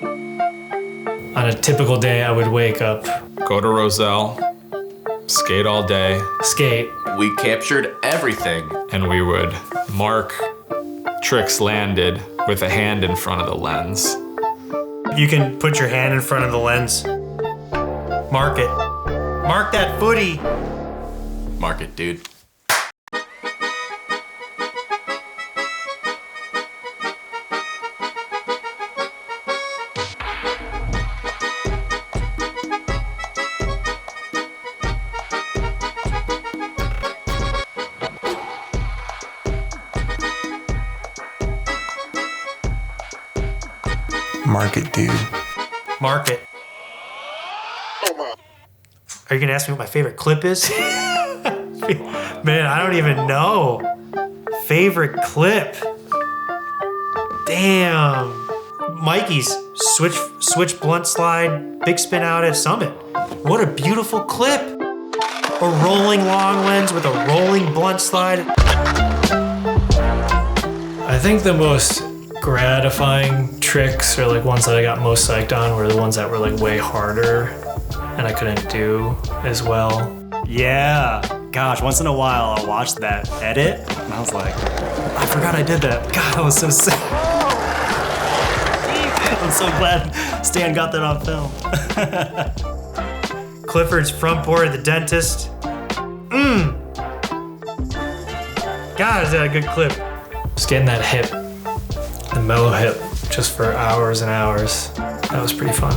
On a typical day, I would wake up, go to Roselle, skate all day. Skate. We captured everything. And we would mark tricks landed with a hand in front of the lens. You can put your hand in front of the lens. Mark it. Mark that footy. Mark it, dude. Mark it, dude. Mark it. Are you gonna ask me what my favorite clip is? Man, I don't even know. Favorite clip. Damn. Mikey's switch blunt slide, big spin out at Summit. What a beautiful clip. A rolling long lens with a rolling blunt slide. I think the most gratifying tricks, or like ones that I got most psyched on, were the ones that were like way harder and I couldn't do as well. Yeah, gosh, once in a while I'll watch that edit and I was like, I forgot I did that. God, I was so sick. I'm so glad Stan got that on film. Clifford's front board at the dentist. God, is that a good clip? Just getting that hip, the mellow hip, just for hours and hours. That was pretty fun.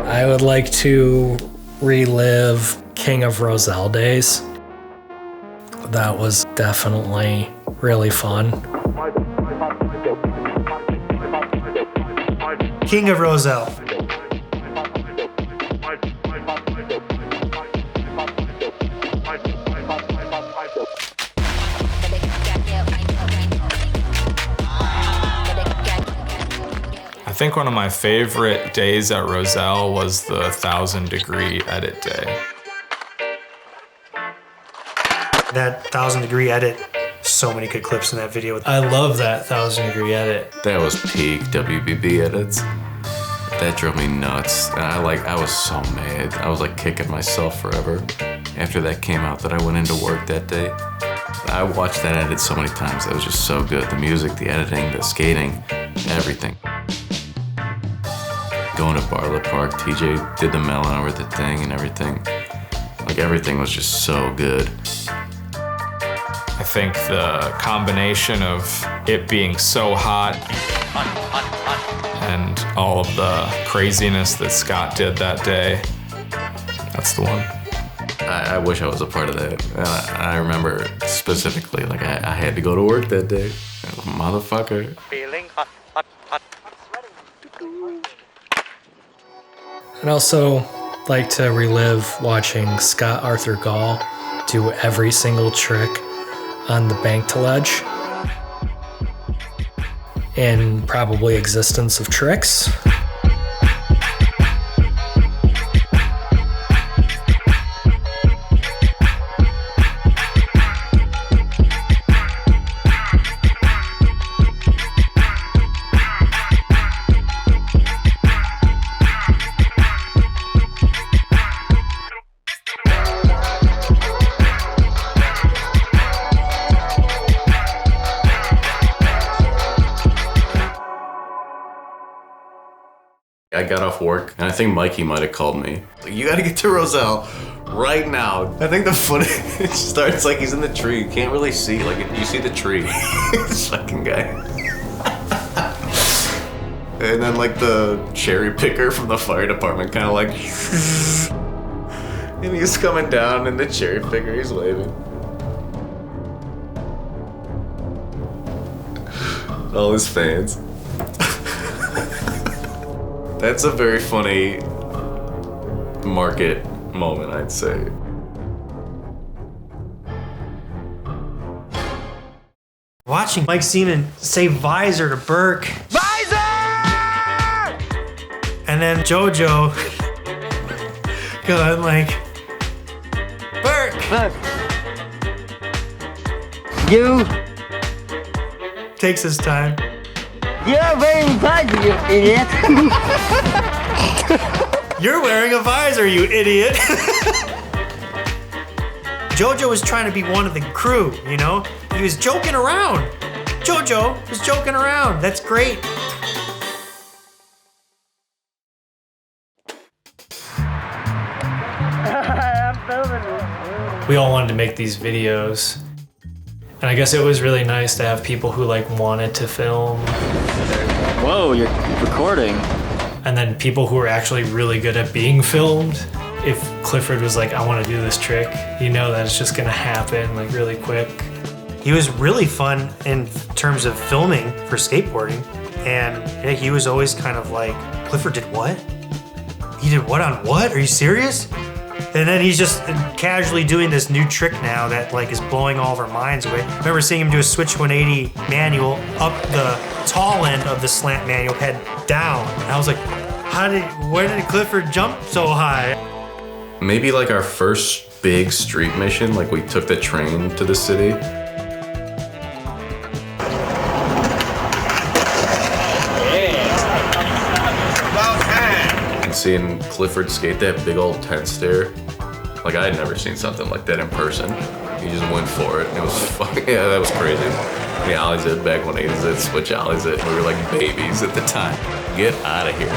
I would like to relive King of Roselle days. That was definitely really fun. King of Roselle. I think one of my favorite days at Roselle was the 1,000-degree edit day. That 1,000-degree edit, so many good clips in that video. I love that 1,000-degree edit. That was peak WBB edits. That drove me nuts. And I was so mad. I was like kicking myself forever. After that came out that I went into work that day, I watched that edit so many times. It was just so good. The music, the editing, the skating, everything. Going to Bartlett Park, TJ did the melon over the thing and everything. Like everything was just so good. I think the combination of it being so hot and all of the craziness that Scott did that day, that's the one. I wish I was a part of that. I remember specifically, like I had to go to work that day. Motherfucker. Feeling hot, hot, hot. I'd also like to relive watching Scott Arthur Gaul do every single trick on the bank to ledge in probably existence of tricks. I got off work, and I think Mikey might have called me. Like, you gotta get to Roselle right now. I think the footage starts like he's in the tree. You can't really see, like you see the tree. This fucking guy. And then like the cherry picker from the fire department kind of like, and he's coming down and the cherry picker, he's waving. All his fans. That's a very funny market moment, I'd say. Watching Mike Seaman say Visor to Burke. Visor! And then JoJo going like, Burke! You, Takes his time. you're very bad, you idiot. You're wearing a visor, you idiot. JoJo was trying to be one of the crew, you know? He was joking around. JoJo was joking around. That's great. We all wanted to make these videos. And I guess it was really nice to have people who like wanted to film. Whoa, you're recording. And then people who were actually really good at being filmed. If Clifford was like, I want to do this trick, you know that it's just gonna happen like really quick. He was really fun in terms of filming for skateboarding. And yeah, he was always kind of like, Clifford did what? He did what on what? Are you serious? And then he's just casually doing this new trick now that like is blowing all of our minds away. I remember seeing him do a switch 180 manual up the tall end of the slant manual, head down. And I was like, where did Clifford jump so high? Maybe like our first big street mission, like we took the train to the city. And seeing Clifford skate that big old tent stair, like I had never seen something like that in person. He just went for it. It was fucking, yeah, that was crazy. We ollies it, back 180s it, switch ollies it. We were like babies at the time. Get out of here.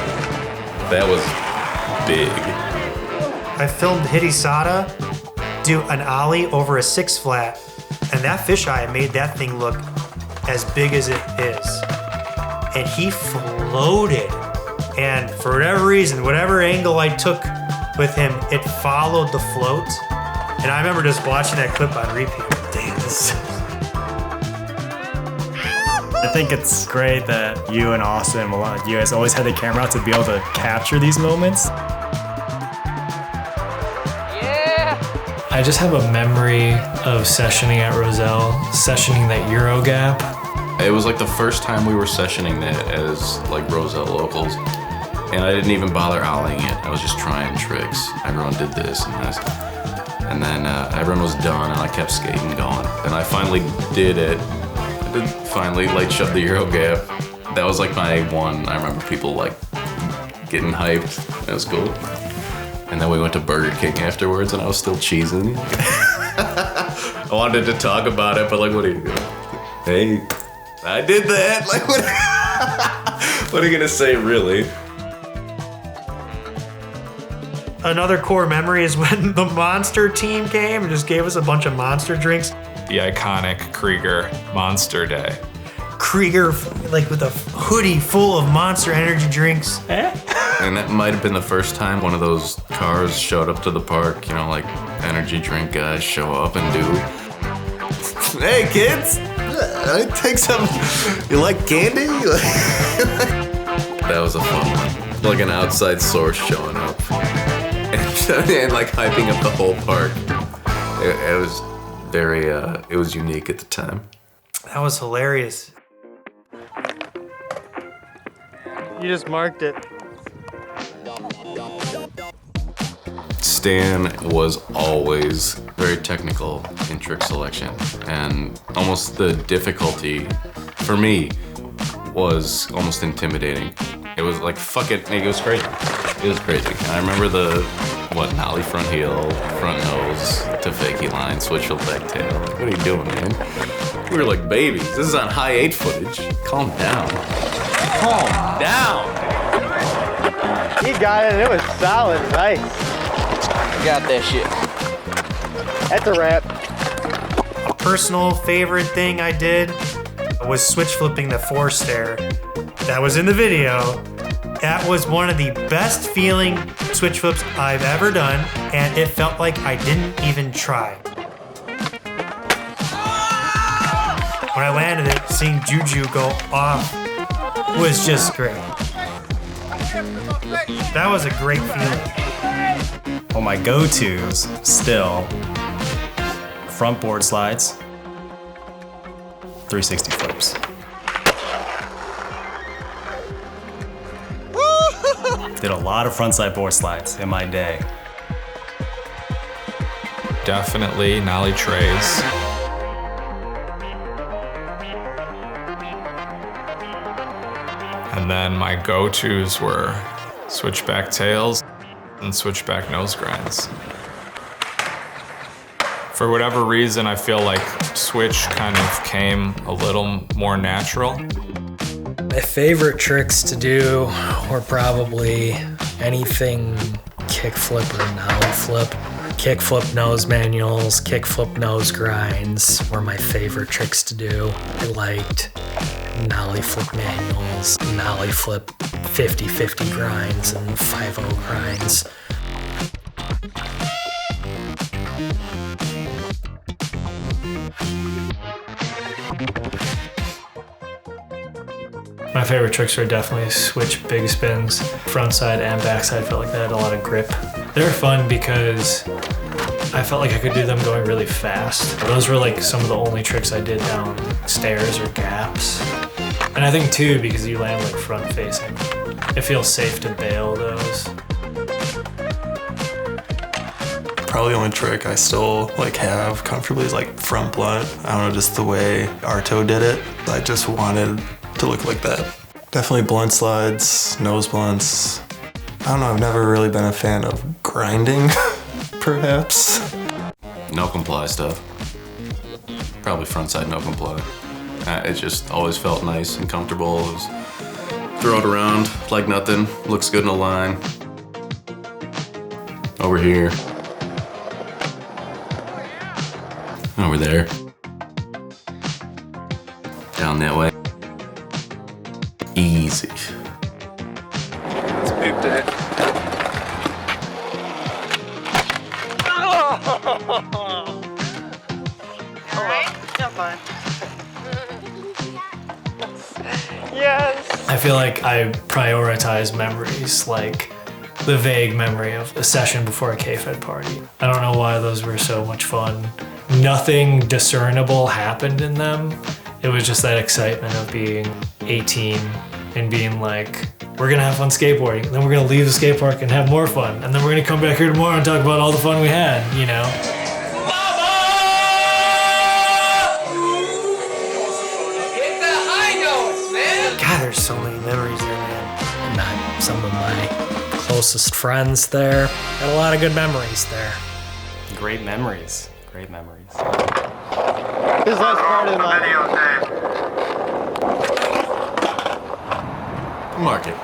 That was big. I filmed Hidisada do an ollie over a 6-flat, and that fisheye made that thing look as big as it is. And he floated. And for whatever reason, whatever angle I took with him, it followed the float. And I remember just watching that clip on repeat. Damn, this. I think it's great that you and Austin, you guys always had the camera out to be able to capture these moments. I just have a memory of sessioning at Roselle, sessioning that Euro gap. It was like the first time we were sessioning that as like Roselle locals. And I didn't even bother ollieing it. I was just trying tricks. Everyone did this and this. And then everyone was done and I kept skating going. And I finally did it. I did finally like shove the Euro gap. That was like my one. I remember people like getting hyped. That was cool. And then we went to Burger King afterwards and I was still cheesing. I wanted to talk about it, but like, what are you doing? Hey, I did that. Like, what? What are you gonna say, really? Another core memory is when the Monster team came and just gave us a bunch of Monster drinks. The iconic Krieger Monster Day. Krieger, like with a hoodie full of Monster energy drinks. And that might have been the first time one of those cars showed up to the park, you know, like energy drink guys show up and do, hey kids, take some, you like candy? That was a fun one. Like an outside source showing up and like hyping up the whole park. It was very, it was unique at the time. That was hilarious. You just marked it. Stan was always very technical in trick selection, and almost the difficulty for me was almost intimidating. It was like, fuck it, it was crazy. It was crazy. And I remember the, nollie front heel, front nose, to fakie line, switch heel back tail. Like, what are you doing, man? We were like babies. This is on high 8 footage. Calm down. Calm down. You got it. It was solid. Nice. Got that shit. That's a wrap. A personal favorite thing I did was switch flipping the 4-stair. That was in the video. That was one of the best feeling switch flips I've ever done, and it felt like I didn't even try. When I landed it, seeing Juju go off was just great. That was a great feeling. Well, my go-tos still front board slides, 360 flips. Did a lot of frontside board slides in my day. Definitely nollie trays. And then my go-tos were switchback tails and switchback nose grinds. For whatever reason, I feel like switch kind of came a little more natural. My favorite tricks to do were probably anything kickflip or nollie flip. Kickflip nose manuals, kickflip nose grinds were my favorite tricks to do. I liked nollie flip manuals, nollie flip 50-50 grinds and 5-0 grinds. My favorite tricks were definitely switch big spins. Frontside and backside felt like they had a lot of grip. They were fun because I felt like I could do them going really fast. Those were like some of the only tricks I did down stairs or gaps. And I think too, because you land like front facing, it feels safe to bail those. Probably the only trick I still have comfortably is front blunt. I don't know, just the way Arto did it. I just wanted to look like that. Definitely blunt slides, nose blunts. I don't know, I've never really been a fan of grinding, perhaps. No comply stuff. Probably frontside no comply. It just always felt nice and comfortable. It was, throw it around like nothing. Looks good in a line. Over here. Over there. Down that way. Easy. Let's peep that. Yes. I feel like I prioritize memories, like the vague memory of a session before a K-Fed party. I don't know why those were so much fun. Nothing discernible happened in them. It was just that excitement of being 18 and being like, we're gonna have fun skateboarding, and then we're gonna leave the skate park and have more fun, and then we're gonna come back here tomorrow and talk about all the fun we had, you know? God, there's so many memories there, man. Met some of my closest friends there. Had a lot of good memories there. Great memories. Great memories. This last part of the Mark it.